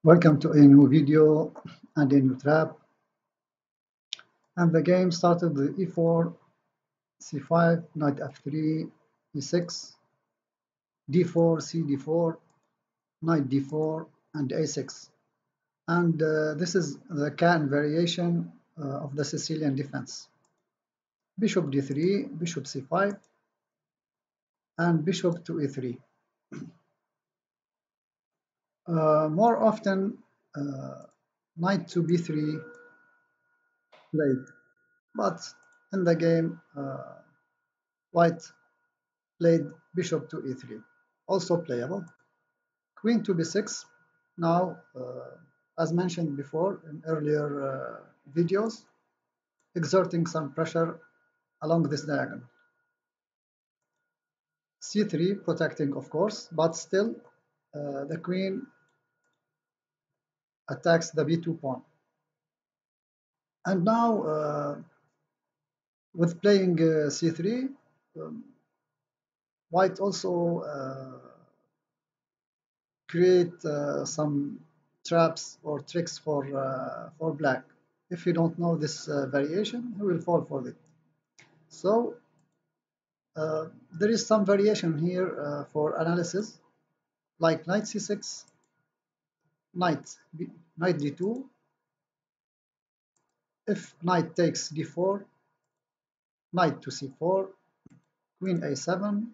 Welcome to a new video and a new trap. And the game started with e4, c5, knight f3, e6, d4, cd4, knight d4, and a6. And this is the can variation of the Sicilian defense. Bishop d3, bishop c5, and bishop to e3. More often, knight to b3 played, but in the game, white played bishop to e3, also playable. Queen to b6. Now, as mentioned before in earlier videos, exerting some pressure along this diagonal. c3 protecting, of course, but still the queen attacks the b2 pawn. And now, with playing c3, white also create some traps or tricks for black. If you don't know this variation, you will fall for it. So there is some variation here for analysis, like knight c6, knight d2. If knight takes d4, knight to c4, queen a7,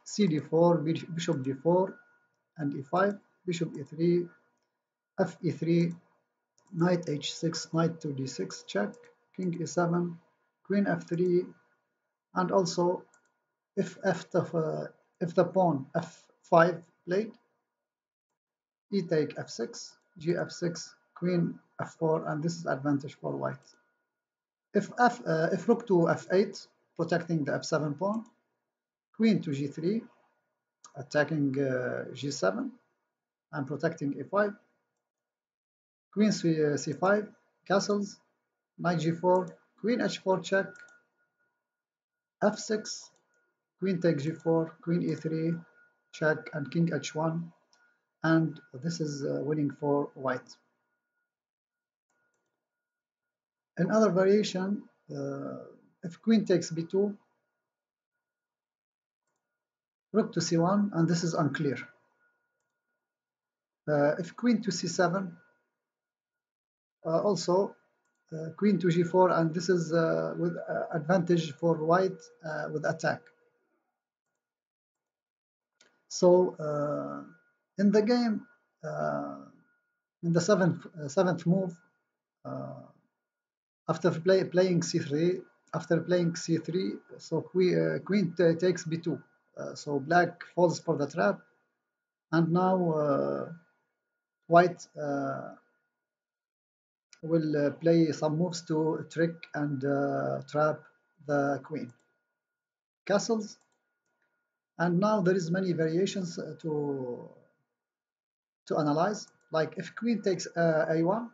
cd4, bishop d4, and e5, bishop e3, f e3, knight h6, knight to d6, check, king e7, queen f3, and also if the pawn f5 played, e take f6, g f6, queen f4, and this is advantage for white. If rook to f8, protecting the f7 pawn, queen to g3, attacking g7 and protecting e5, queen c5, castles, knight g4, queen h4 check, f6, queen takes g4, queen e3, check, and king h1, and this is winning for white. Another variation, if queen takes b2, rook to c1, and this is unclear. If queen to c7, also queen to g4, and this is with advantage for white with attack. So in the game, in the seventh move, after playing c3, so queen takes b2. So black falls for the trap, and now white will play some moves to trick and trap the queen. Castles, and now there is many variations to analyze. Like if queen takes a1,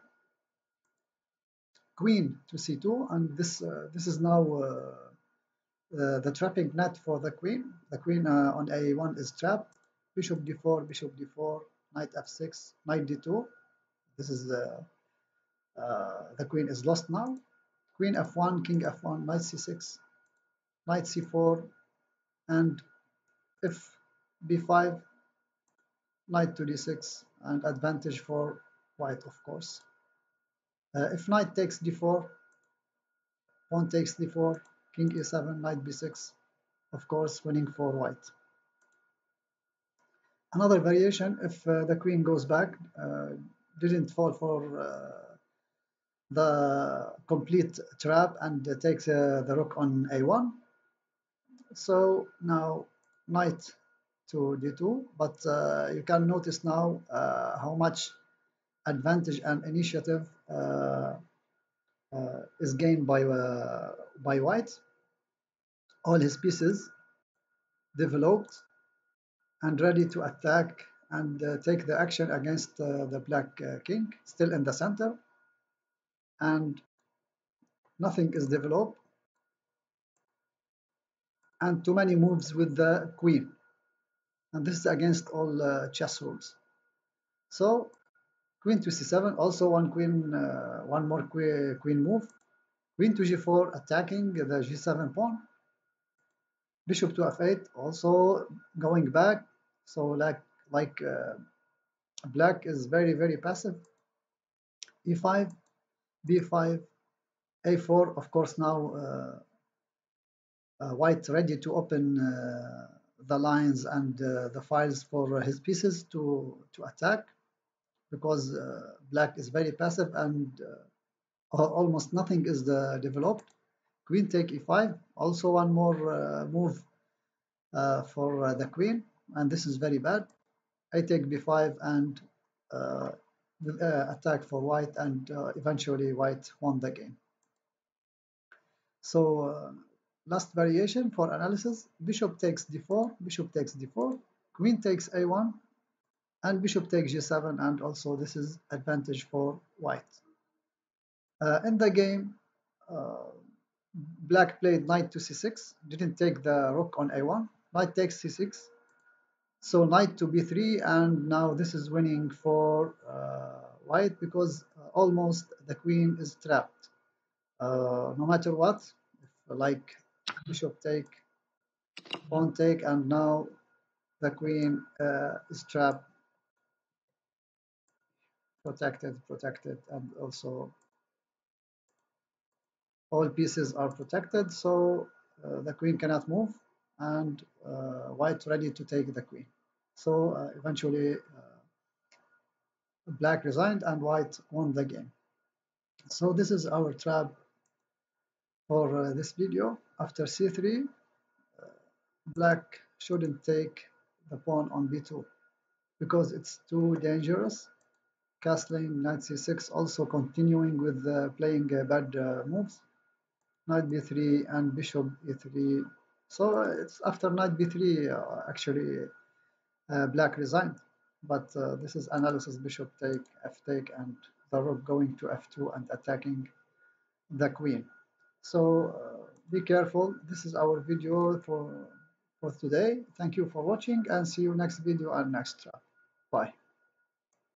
queen to c2, and this is now the trapping net for the queen. The queen on a1 is trapped. Bishop d4, knight f6, knight d2. This is the queen is lost now. Queen f1, king f1, knight c6, knight c4, and if b5, knight to d6, and advantage for white, of course. If knight takes d4, pawn takes d4, king e7, knight b6, of course, winning for white. Another variation, if the queen goes back, didn't fall for the complete trap and takes the rook on a1. So now knight to d2, but you can notice now how much advantage and initiative is gained by white. All his pieces developed and ready to attack and take the action against the black king, still in the center, and nothing is developed, and too many moves with the queen, and this is against all chess rules. So Queen to c7, also one more queen move. Queen to g4, attacking the g7 pawn. Bishop to f8, also going back. So like black is very passive. e5, b5, a4. Of course, now white ready to open the lines and the files for his pieces to attack, because black is very passive and almost nothing is developed. Queen take e5, also one more move for the queen, and this is very bad. I take b5 and uh, attack for white, and eventually white won the game. So last variation for analysis: bishop takes d4, bishop takes d4, queen takes a1, and bishop takes g7, and also this is advantage for white. In the game, uh, black played knight to c6, didn't take the rook on a1, knight takes c6, so knight to b3, and now this is winning for white, because almost the queen is trapped. No matter what, if, like bishop take, pawn take, and now the queen is trapped, protected, and also all pieces are protected, so the queen cannot move, and white ready to take the queen. So eventually black resigned and white won the game. So this is our trap for this video. After c3, black shouldn't take the pawn on b2 because it's too dangerous. Castling knight c6, also continuing with playing bad moves. Knight b3 and bishop e3. So it's after knight b3 actually black resigned. But this is analysis: bishop take, f take, and the rook going to f2 and attacking the queen. So be careful. This is our video for today. Thank you for watching, and see you next video and next trap. Bye.